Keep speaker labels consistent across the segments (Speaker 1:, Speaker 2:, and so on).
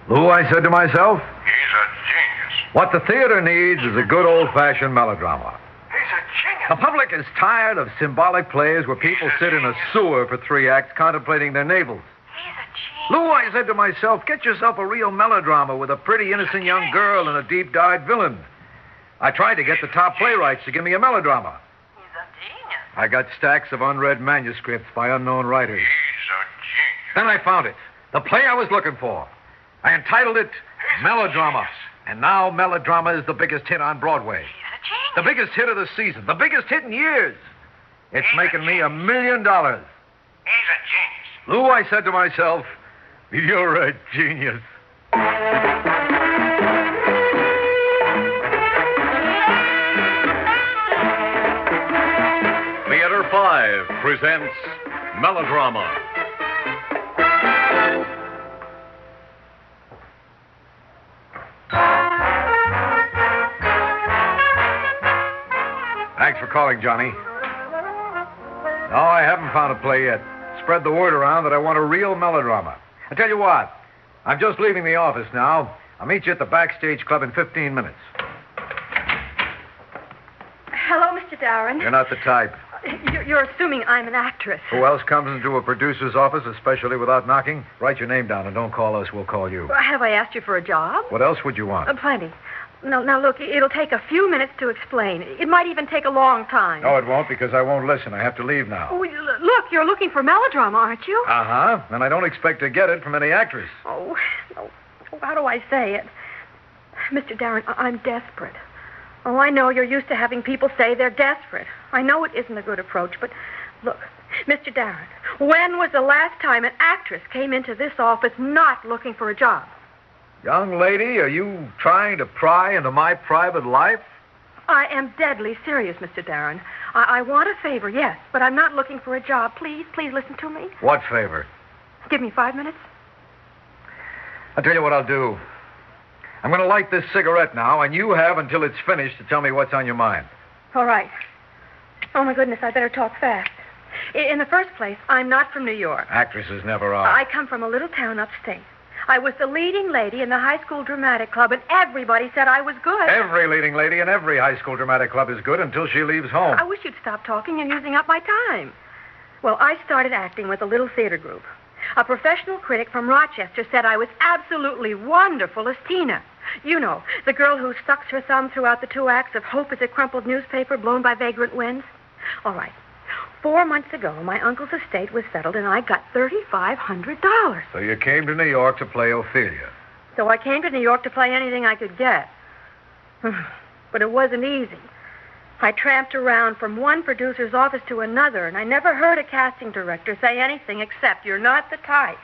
Speaker 1: Lou, I said to myself,
Speaker 2: He's a genius.
Speaker 1: what the theater needs is a good old-fashioned melodrama.
Speaker 2: He's a genius.
Speaker 1: The public is tired of symbolic plays where people sit in a sewer for 3 acts contemplating their navels.
Speaker 3: He's a genius.
Speaker 1: Lou, I said to myself, get yourself a real melodrama with a pretty, innocent young girl and a deep-dyed villain. I tried to get the top playwrights to give me a melodrama.
Speaker 3: He's a genius.
Speaker 1: I got stacks of unread manuscripts by unknown writers.
Speaker 2: He's a genius.
Speaker 1: Then I found it, the play I was looking for. I entitled it Melodrama. And now Melodrama is the biggest hit on Broadway.
Speaker 3: He's a genius.
Speaker 1: The biggest hit of the season. The biggest hit in years. It's making me $1 million.
Speaker 2: He's a genius.
Speaker 1: Lou, I said to myself, you're a genius.
Speaker 4: Theater 5 presents Melodrama.
Speaker 1: Thanks for calling, Johnny. No, I haven't found a play yet. Spread the word around that I want a real melodrama. I tell you what, I'm just leaving the office now. I'll meet you at the Backstage Club in 15 minutes.
Speaker 5: Hello, Mr. Darren.
Speaker 1: You're not the type.
Speaker 5: You're assuming I'm an actress.
Speaker 1: Who else comes into a producer's office, especially without knocking? Write your name down and don't call us, we'll call you.
Speaker 5: Have I asked you for a job?
Speaker 1: What else would you want?
Speaker 5: Plenty. Now, look, it'll take a few minutes to explain. It might even take a long time.
Speaker 1: No, it won't, because I won't listen. I have to leave now.
Speaker 5: Oh, look, you're looking for melodrama, aren't you?
Speaker 1: Uh-huh. And I don't expect to get it from any actress.
Speaker 5: Oh, how do I say it? Mr. Darren, I'm desperate. Oh, I know you're used to having people say they're desperate. I know it isn't a good approach, but look, Mr. Darren, when was the last time an actress came into this office not looking for a job?
Speaker 1: Young lady, are you trying to pry into my private life?
Speaker 5: I am deadly serious, Mr. Darren. I want a favor, yes, but I'm not looking for a job. Please listen to me.
Speaker 1: What favor?
Speaker 5: Give me 5 minutes.
Speaker 1: I'll tell you what I'll do. I'm going to light this cigarette now, and you have until it's finished to tell me what's on your mind.
Speaker 5: All right. Oh, my goodness, I better talk fast. In the first place, I'm not from New York.
Speaker 1: Actresses never are.
Speaker 5: I come from a little town upstate. I was the leading lady in the high school dramatic club, and everybody said I was good.
Speaker 1: Every leading lady in every high school dramatic club is good until she leaves home.
Speaker 5: I wish you'd stop talking and using up my time. Well, I started acting with a little theater group. A professional critic from Rochester said I was absolutely wonderful as Tina. You know, the girl who sucks her thumb throughout the 2 acts of Hope is a crumpled newspaper blown by vagrant winds. All right. 4 months ago, my uncle's estate was settled, and I got $3,500.
Speaker 1: So you came to New York to play Ophelia.
Speaker 5: So I came to New York to play anything I could get. But it wasn't easy. I tramped around from one producer's office to another, and I never heard a casting director say anything except, "You're not the type."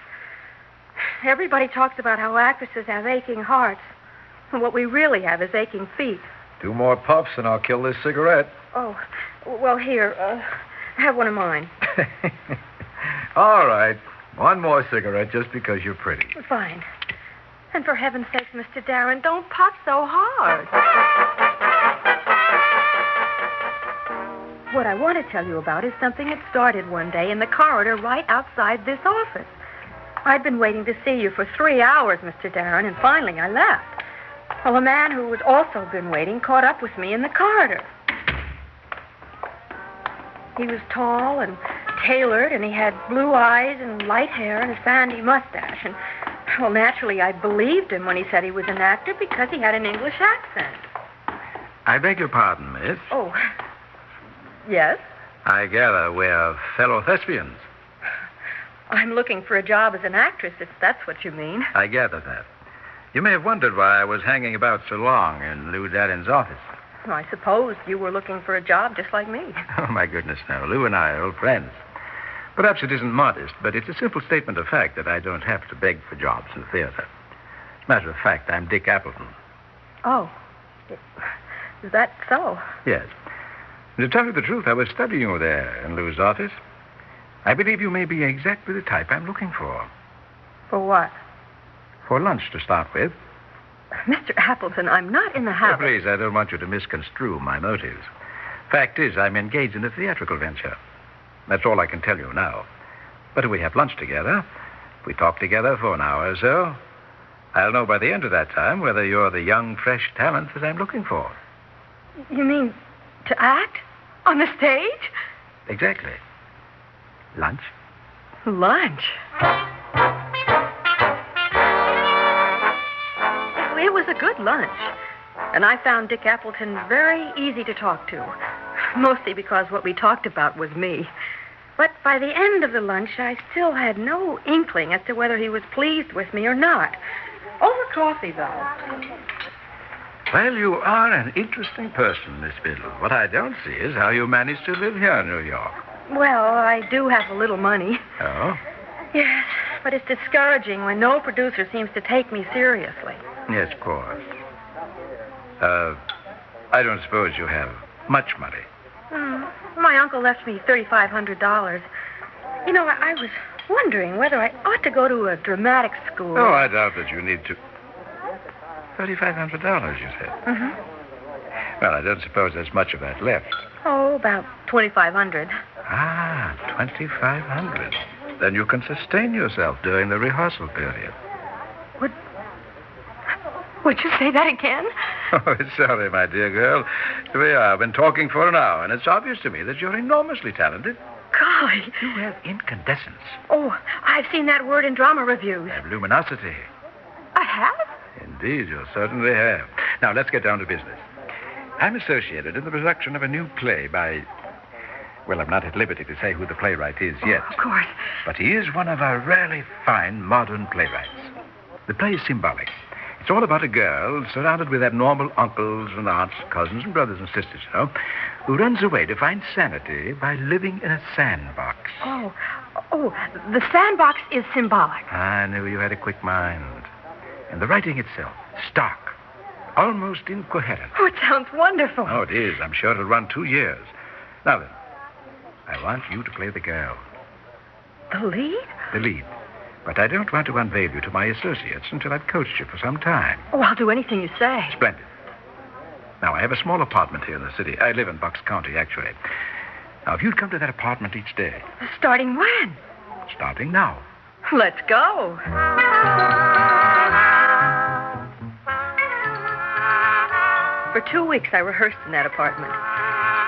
Speaker 5: Everybody talks about how actresses have aching hearts. And what we really have is aching feet.
Speaker 1: 2 more puffs, and I'll kill this cigarette.
Speaker 5: Oh, well, here, have one of mine.
Speaker 1: All right. 1 more cigarette just because you're pretty.
Speaker 5: Fine. And for heaven's sake, Mr. Darren, don't puff so hard. What I want to tell you about is something that started one day in the corridor right outside this office. I'd been waiting to see you for 3 hours, Mr. Darren, and finally I left. Well, a man who had also been waiting caught up with me in the corridor. He was tall and tailored, and he had blue eyes and light hair and a sandy mustache. And, well, naturally, I believed him when he said he was an actor because he had an English accent.
Speaker 6: I beg your pardon, miss.
Speaker 5: Oh, yes?
Speaker 6: I gather we're fellow thespians.
Speaker 5: I'm looking for a job as an actress, if that's what you mean.
Speaker 6: I gather that. You may have wondered why I was hanging about so long in Lou Darren's office.
Speaker 5: Well, I supposed you were looking for a job just like me.
Speaker 6: Oh, my goodness, no. Lou and I are old friends. Perhaps it isn't modest, but it's a simple statement of fact that I don't have to beg for jobs in the theater. As a matter of fact, I'm Dick Appleton.
Speaker 5: Oh. Is that so?
Speaker 6: Yes. And to tell you the truth, I was studying you there in Lou's office. I believe you may be exactly the type I'm looking for.
Speaker 5: For what?
Speaker 6: For lunch, to start with.
Speaker 5: Mr. Appleton, I'm not in the habit...
Speaker 6: Please, I don't want you to misconstrue my motives. Fact is, I'm engaged in a theatrical venture. That's all I can tell you now. But if we have lunch together, if we talk together for an hour or so, I'll know by the end of that time whether you're the young, fresh talent that I'm looking for.
Speaker 5: You mean to act? On the stage?
Speaker 6: Exactly. Lunch?
Speaker 5: Lunch? It was a good lunch. And I found Dick Appleton very easy to talk to. Mostly because what we talked about was me. But by the end of the lunch, I still had no inkling as to whether he was pleased with me or not. Over coffee, though.
Speaker 6: Well, you are an interesting person, Miss Biddle. What I don't see is how you managed to live here in New York.
Speaker 5: Well, I do have a little money.
Speaker 6: Oh?
Speaker 5: Yes, but it's discouraging when no producer seems to take me seriously.
Speaker 6: Yes, of course. I don't suppose you have much money.
Speaker 5: My uncle left me $3,500. You know, I was wondering whether I ought to go to a dramatic school.
Speaker 6: Oh, I doubt that you need to. $3,500, you said?
Speaker 5: Mm-hmm.
Speaker 6: Well, I don't suppose there's much of that left.
Speaker 5: Oh, about $2,500.
Speaker 6: Ah, $2,500. Then you can sustain yourself during the rehearsal period.
Speaker 5: Would you say that again?
Speaker 6: Oh, sorry, my dear girl. Here we are. I've been talking for an hour, and it's obvious to me that you're enormously talented.
Speaker 5: Golly.
Speaker 6: You have incandescence.
Speaker 5: Oh, I've seen that word in drama reviews.
Speaker 6: You have luminosity.
Speaker 5: I have?
Speaker 6: Indeed, you certainly have. Now, let's get down to business. I'm associated in the production of a new play by... Well, I'm not at liberty to say who the playwright is yet.
Speaker 5: Of course.
Speaker 6: But he is one of our really fine modern playwrights. The play is symbolic. It's all about a girl surrounded with abnormal uncles and aunts, cousins and brothers and sisters, you know, who runs away to find sanity by living in a sandbox.
Speaker 5: Oh, the sandbox is symbolic.
Speaker 6: I knew you had a quick mind. And the writing itself, stark, almost incoherent.
Speaker 5: Oh, it sounds wonderful.
Speaker 6: Oh, it is. I'm sure it'll run 2 years. Now then, I want you to play the girl.
Speaker 5: The lead?
Speaker 6: The lead. But I don't want to unveil you to my associates until I've coached you for some time.
Speaker 5: Oh, I'll do anything you say.
Speaker 6: Splendid. Now, I have a small apartment here in the city. I live in Bucks County, actually. Now, if you'd come to that apartment each day.
Speaker 5: Starting when?
Speaker 6: Starting now.
Speaker 5: Let's go. For 2 weeks, I rehearsed in that apartment.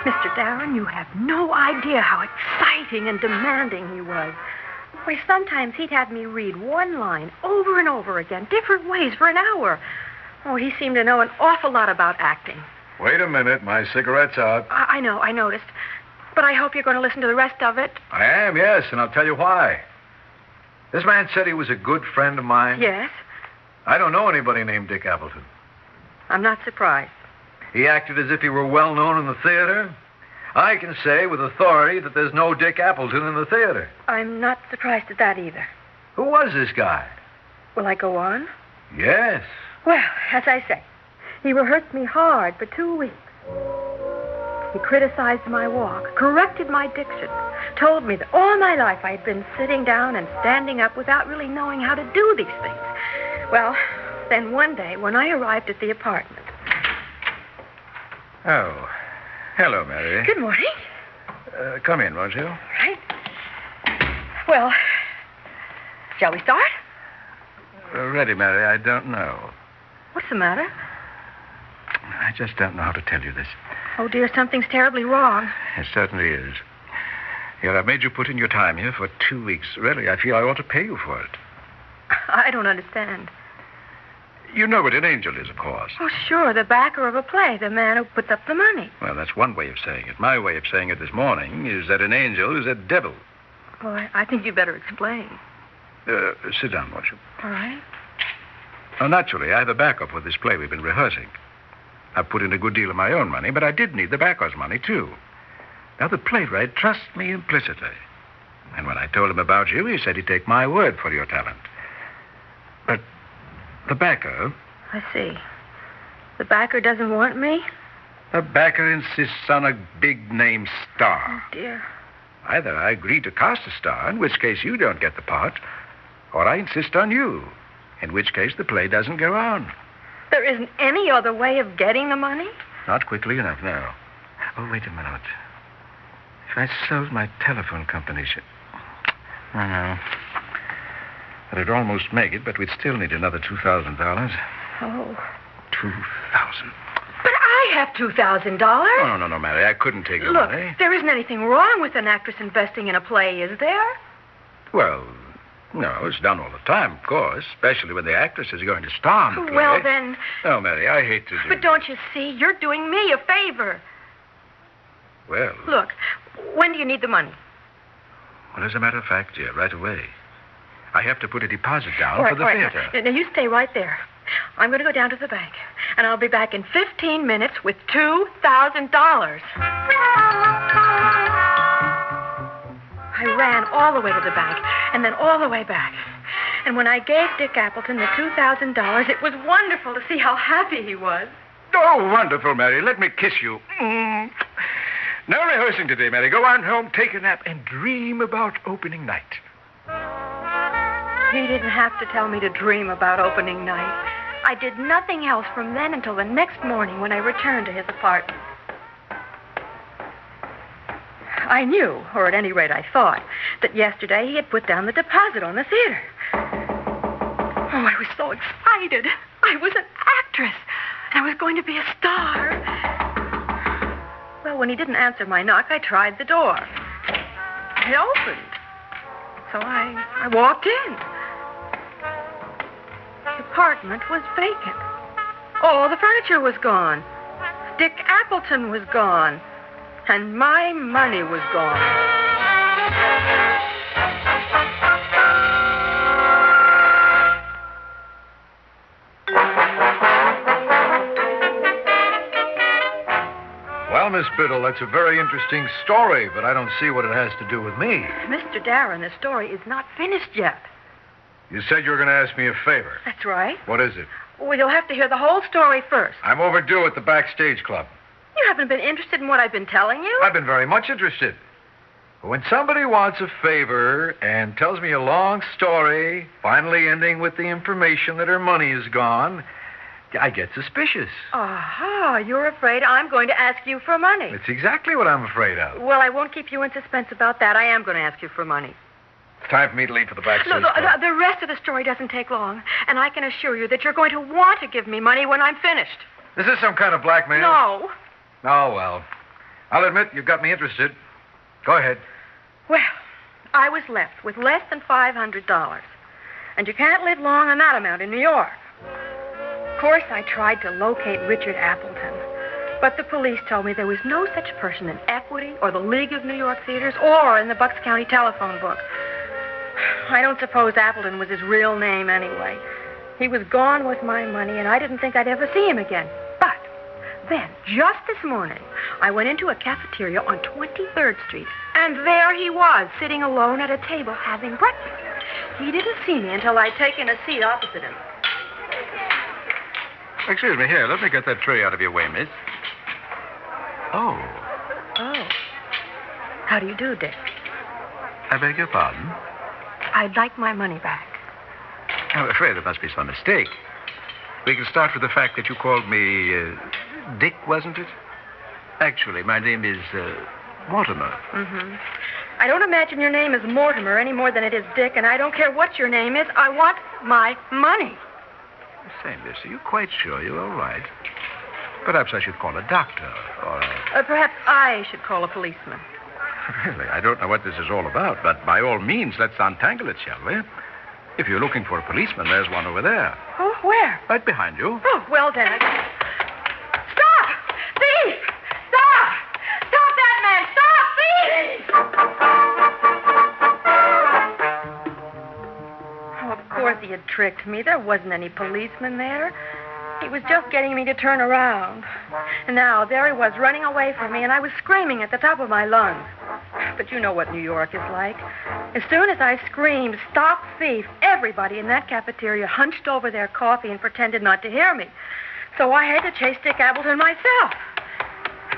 Speaker 5: Mr. Darren, you have no idea how exciting and demanding he was. Why, sometimes he'd have me read one line over and over again, different ways for an hour. Oh, he seemed to know an awful lot about acting.
Speaker 1: Wait a minute. My cigarette's out.
Speaker 5: I know, I noticed. But I hope you're going to listen to the rest of it.
Speaker 1: I am, yes, and I'll tell you why. This man said he was a good friend of mine.
Speaker 5: Yes?
Speaker 1: I don't know anybody named Dick Appleton.
Speaker 5: I'm not surprised.
Speaker 1: He acted as if he were well known in the theater. I can say with authority that there's no Dick Appleton in the theater.
Speaker 5: I'm not surprised at that either.
Speaker 1: Who was this guy?
Speaker 5: Will I go on?
Speaker 1: Yes.
Speaker 5: Well, as I say, he rehearsed me hard for 2 weeks. He criticized my walk, corrected my diction, told me that all my life I had been sitting down and standing up without really knowing how to do these things. Well, then one day when I arrived at the apartment...
Speaker 6: Oh, hello, Mary.
Speaker 5: Good morning.
Speaker 6: Come in, won't you?
Speaker 5: Right. Well, shall we start?
Speaker 6: Ready, Mary, I don't know.
Speaker 5: What's the matter?
Speaker 6: I just don't know how to tell you this.
Speaker 5: Oh, dear, something's terribly wrong.
Speaker 6: It certainly is. Here, I've made you put in your time here for 2 weeks. Really, I feel I ought to pay you for it.
Speaker 5: I don't understand.
Speaker 6: You know what an angel is, of course.
Speaker 5: Oh, sure, the backer of a play, the man who puts up the money.
Speaker 6: Well, that's one way of saying it. My way of saying it this morning is that an angel is a devil.
Speaker 5: Boy, I think you better explain.
Speaker 6: Sit down, won't you?
Speaker 5: All right.
Speaker 6: Now, naturally, I have a backup with this play we've been rehearsing. I've put in a good deal of my own money, but I did need the backer's money, too. Now, the playwright trusts me implicitly. And when I told him about you, he said he'd take my word for your talent. But the backer...
Speaker 5: I see. The backer doesn't want me?
Speaker 6: The backer insists on a big-name star.
Speaker 5: Oh, dear.
Speaker 6: Either I agree to cast a star, in which case you don't get the part, or I insist on you, in which case the play doesn't go on.
Speaker 5: There isn't any other way of getting the money?
Speaker 6: Not quickly enough, no. Oh, wait a minute. If I sold my telephone company... No. It'd almost make it, but we'd still need another $2,000.
Speaker 5: Oh.
Speaker 6: $2,000.
Speaker 5: But I have $2,000.
Speaker 6: Oh, no, Mary. I couldn't take your
Speaker 5: Look,
Speaker 6: money.
Speaker 5: there isn't anything wrong with an actress investing in a play, is there?
Speaker 6: Well, no, it's done all the time, of course, especially when the actress is going to star in the play.
Speaker 5: Well, then...
Speaker 6: No, Mary, I hate to do
Speaker 5: But don't you see? You're doing me a favor.
Speaker 6: Well...
Speaker 5: Look, when do you need the money?
Speaker 6: Well, as a matter of fact, dear, right away. I have to put a deposit down
Speaker 5: All right,
Speaker 6: for the
Speaker 5: all right.
Speaker 6: theater.
Speaker 5: Now, you stay right there. I'm going to go down to the bank, and I'll be back in 15 minutes with $2,000. I ran all the way to the bank, and then all the way back. And when I gave Dick Appleton the $2,000, it was wonderful to see how happy he was.
Speaker 6: Oh, wonderful, Mary. Let me kiss you. No rehearsing today, Mary. Go on home, take a nap, and dream about opening night.
Speaker 5: He didn't have to tell me to dream about opening night. I did nothing else from then until the next morning when I returned to his apartment. I knew, or at any rate I thought, that yesterday he had put down the deposit on the theater. Oh, I was so excited. I was an actress. I was going to be a star. Well, when he didn't answer my knock, I tried the door. It opened. So I walked in. The apartment was vacant. All the furniture was gone. Dick Appleton was gone. And my money was gone.
Speaker 1: Well, Miss Biddle, that's a very interesting story, but I don't see what it has to do with me.
Speaker 5: Mr. Darren, the story is not finished yet.
Speaker 1: You said you were going to ask me a favor.
Speaker 5: That's right.
Speaker 1: What is it?
Speaker 5: Well, you'll have to hear the whole story first.
Speaker 1: I'm overdue at the Backstage Club.
Speaker 5: You haven't been interested in what I've been telling you?
Speaker 1: I've been very much interested. But when somebody wants a favor and tells me a long story, finally ending with the information that her money is gone, I get suspicious.
Speaker 5: Aha, you're afraid I'm going to ask you for money.
Speaker 1: It's exactly what I'm afraid of.
Speaker 5: Well, I won't keep you in suspense about that. I am going to ask you for money.
Speaker 1: It's time for me to leave for the Backstage
Speaker 5: No,
Speaker 1: Club.
Speaker 5: the rest of the story doesn't take long, and I can assure you that you're going to want to give me money when I'm finished.
Speaker 1: Is this some kind of blackmail?
Speaker 5: No.
Speaker 1: Oh, well. I'll admit you've got me interested. Go ahead.
Speaker 5: Well, I was left with less than $500, and you can't live long on that amount in New York. Of course, I tried to locate Richard Appleton, but the police told me there was no such person in Equity or the League of New York Theaters or in the Bucks County telephone book. I don't suppose Appleton was his real name anyway. He was gone with my money, and I didn't think I'd ever see him again. But then, just this morning, I went into a cafeteria on 23rd Street, and there he was, sitting alone at a table having breakfast. He didn't see me until I'd taken a seat opposite him.
Speaker 6: Excuse me, here, let me get that tray out of your way, miss. Oh.
Speaker 5: Oh. How do you do, Dick?
Speaker 6: I beg your pardon?
Speaker 5: I'd like my money back.
Speaker 6: I'm afraid there must be some mistake. We can start with the fact that you called me Dick, wasn't it? Actually, my name is Mortimer.
Speaker 5: Mm-hmm. I don't imagine your name is Mortimer any more than it is Dick, and I don't care what your name is. I want my money.
Speaker 6: Say, miss, are you quite sure you're all right? Perhaps I should call a doctor, or
Speaker 5: Perhaps I should call a policeman.
Speaker 6: Really, I don't know what this is all about, but by all means, let's untangle it, shall we? If you're looking for a policeman, there's one over there.
Speaker 5: Oh, where?
Speaker 6: Right behind you.
Speaker 5: Oh, well, then. Stop! Thief! Stop! Stop that man! Stop! Thief! Oh, of course he had tricked me. There wasn't any policeman there. He was just getting me to turn around. And now there he was running away from me, and I was screaming at the top of my lungs. But you know what New York is like. As soon as I screamed, "Stop thief," everybody in that cafeteria hunched over their coffee and pretended not to hear me. So I had to chase Dick Appleton myself.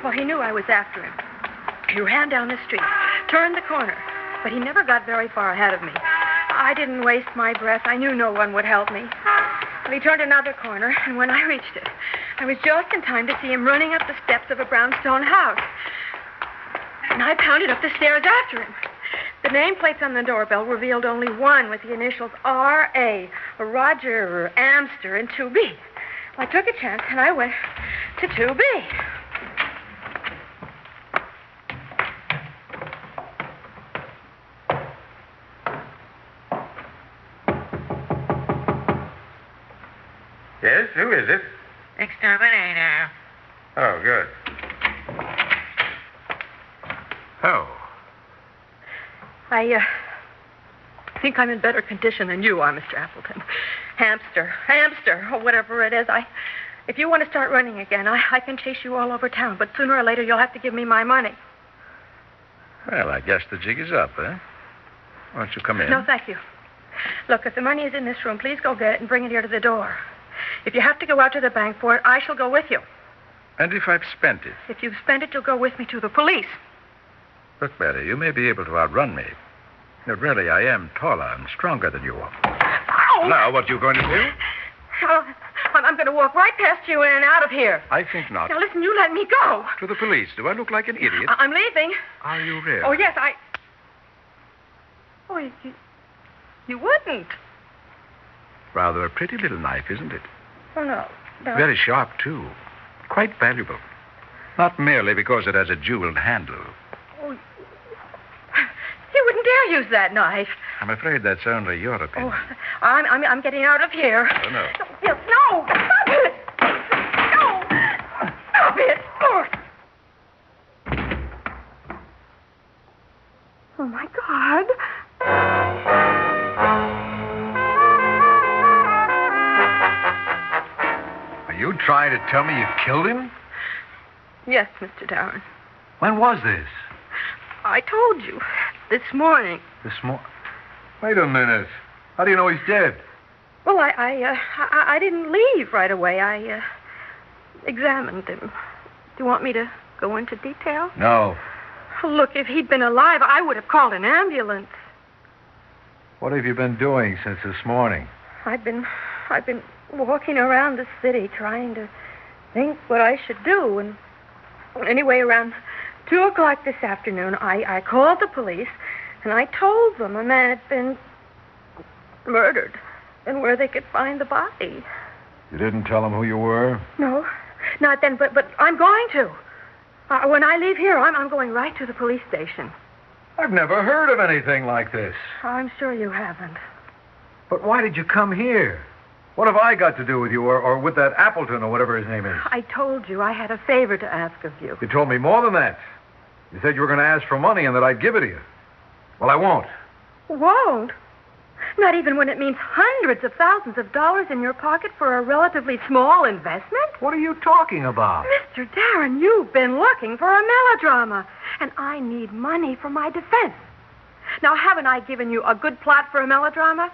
Speaker 5: Well, he knew I was after him. He ran down the street, turned the corner, but he never got very far ahead of me. I didn't waste my breath. I knew no one would help me. Well, he turned another corner, and when I reached it, I was just in time to see him running up the steps of a brownstone house. And I pounded up the stairs after him. The nameplates on the doorbell revealed only one with the initials R.A., Roger, Amster, and 2B. I took a chance, and I went to 2B.
Speaker 1: Yes, who is it?
Speaker 3: Exterminator.
Speaker 1: Oh, good.
Speaker 6: Oh.
Speaker 5: I think I'm in better condition than you are, Mr. Appleton. Hamster, or whatever it is. If you want to start running again, I can chase you all over town, but sooner or later you'll have to give me my money.
Speaker 6: Well, I guess the jig is up, eh? Why don't you come in?
Speaker 5: No, thank you. Look, if the money is in this room, please go get it and bring it here to the door. If you have to go out to the bank for it, I shall go with you.
Speaker 6: And if I've spent it?
Speaker 5: If you've spent it, you'll go with me to the police.
Speaker 6: Look, Betty, you may be able to outrun me. But really, I am taller and stronger than you are.
Speaker 5: Ow!
Speaker 6: Now, what are you going to do?
Speaker 5: Oh, I'm going to walk right past you and out of here.
Speaker 6: I think not.
Speaker 5: Now, listen, you let me go.
Speaker 6: To the police. Do I look like an idiot?
Speaker 5: I'm leaving.
Speaker 6: Are you really?
Speaker 5: Oh, yes, Oh, you wouldn't.
Speaker 6: Rather a pretty little knife, isn't it?
Speaker 5: Oh, no.
Speaker 6: Very sharp, too. Quite valuable. Not merely because it has a jeweled handle.
Speaker 5: Oh, you wouldn't dare use that knife.
Speaker 6: I'm afraid that's only your opinion.
Speaker 5: Oh, I'm getting out of here.
Speaker 6: Oh, no.
Speaker 5: No, stop it. No, stop it. Oh, my God.
Speaker 1: Are you trying to tell me you killed him?
Speaker 5: Yes, Mr. Darren.
Speaker 1: When was this?
Speaker 5: I told you. This morning.
Speaker 1: Wait a minute. How do you know he's dead?
Speaker 5: Well, I didn't leave right away. I examined him. Do you want me to go into detail?
Speaker 1: No.
Speaker 5: Look, if he'd been alive, I would have called an ambulance.
Speaker 1: What have you been doing since this morning?
Speaker 5: I've been walking around the city trying to think what I should do. And anyway, around 2 o'clock this afternoon, I called the police, and I told them a man had been murdered and where they could find the body.
Speaker 1: You didn't tell them who you were?
Speaker 5: No, not then, but I'm going to. When I leave here, I'm going right to the police station.
Speaker 1: I've never heard of anything like this.
Speaker 5: I'm sure you haven't.
Speaker 1: But why did you come here? What have I got to do with you or with that Appleton or whatever his name is?
Speaker 5: I told you I had a favor to ask of you.
Speaker 1: You told me more than that. You said you were going to ask for money and that I'd give it to you. Well, I won't.
Speaker 5: Won't? Not even when it means hundreds of thousands of dollars in your pocket for a relatively small investment?
Speaker 1: What are you talking about?
Speaker 5: Mr. Darren, you've been looking for a melodrama, and I need money for my defense. Now, haven't I given you a good plot for a melodrama?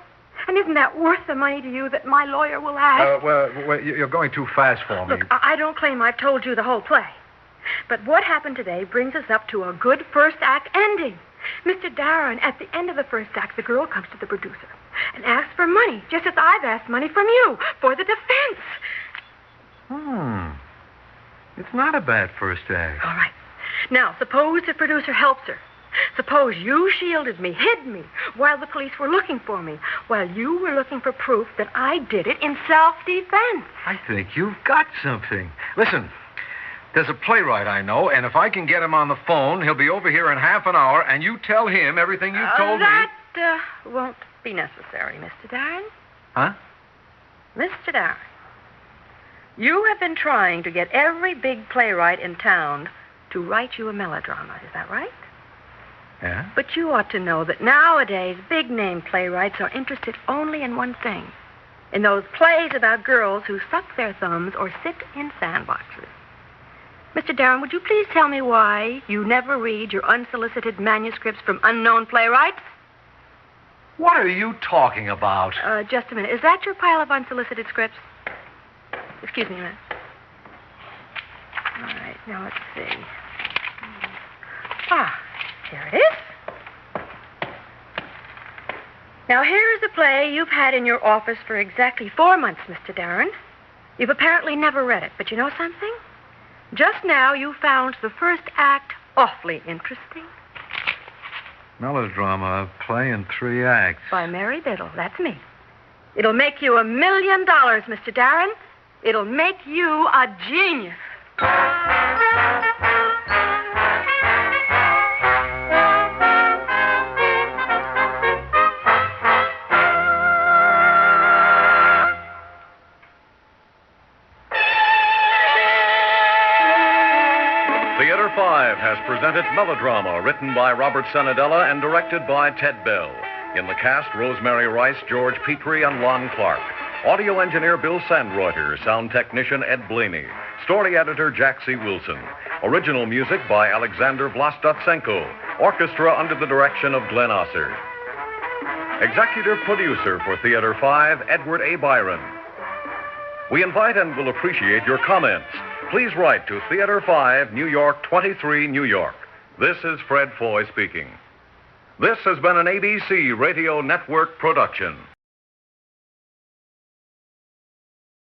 Speaker 5: And isn't that worth the money to you that my lawyer will ask?
Speaker 1: Well, you're going too fast for me.
Speaker 5: Look, I don't claim I've told you the whole play. But what happened today brings us up to a good first act ending. Mr. Darren, at the end of the first act, the girl comes to the producer and asks for money, just as I've asked money from you, for the defense.
Speaker 1: It's not a bad first act.
Speaker 5: All right. Now, suppose the producer helps her. Suppose you shielded me, hid me, while the police were looking for me, while you were looking for proof that I did it in self-defense.
Speaker 1: I think you've got something. Listen, there's a playwright I know, and if I can get him on the phone, he'll be over here in half an hour, and you tell him everything you've told me.
Speaker 5: That won't be necessary, Mr. Darren.
Speaker 1: Huh?
Speaker 5: Mr. Darren, you have been trying to get every big playwright in town to write you a melodrama. Is that right?
Speaker 1: Yeah?
Speaker 5: But you ought to know that nowadays big-name playwrights are interested only in one thing, in those plays about girls who suck their thumbs or sit in sandboxes. Mr. Darren, would you please tell me why you never read your unsolicited manuscripts from unknown playwrights?
Speaker 1: What are you talking about?
Speaker 5: Just a minute. Is that your pile of unsolicited scripts? Excuse me a minute. All right, now let's see. Here it is. Now, here is a play you've had in your office for exactly 4 months, Mr. Darren. You've apparently never read it, but you know something? Just now you found the first act awfully interesting.
Speaker 1: Melodrama, play in 3 acts.
Speaker 5: By Mary Biddle. That's me. It'll make you $1 million, Mr. Darren. It'll make you a genius.
Speaker 4: Theater 5 has presented Melodrama, written by Robert Senadella and directed by Ted Bell. In the cast, Rosemary Rice, George Petrie, and Lon Clark. Audio engineer Bill Sandreuter. Sound technician Ed Begley. Story editor Jack C. Wilson. Original music by Alexander Vlastotsenko. Orchestra under the direction of Glenn Osser. Executive producer for Theater 5, Edward A. Byron. We invite and will appreciate your comments. Please write to Theater 5, New York 23, New York. This is Fred Foy speaking. This has been an ABC Radio Network production.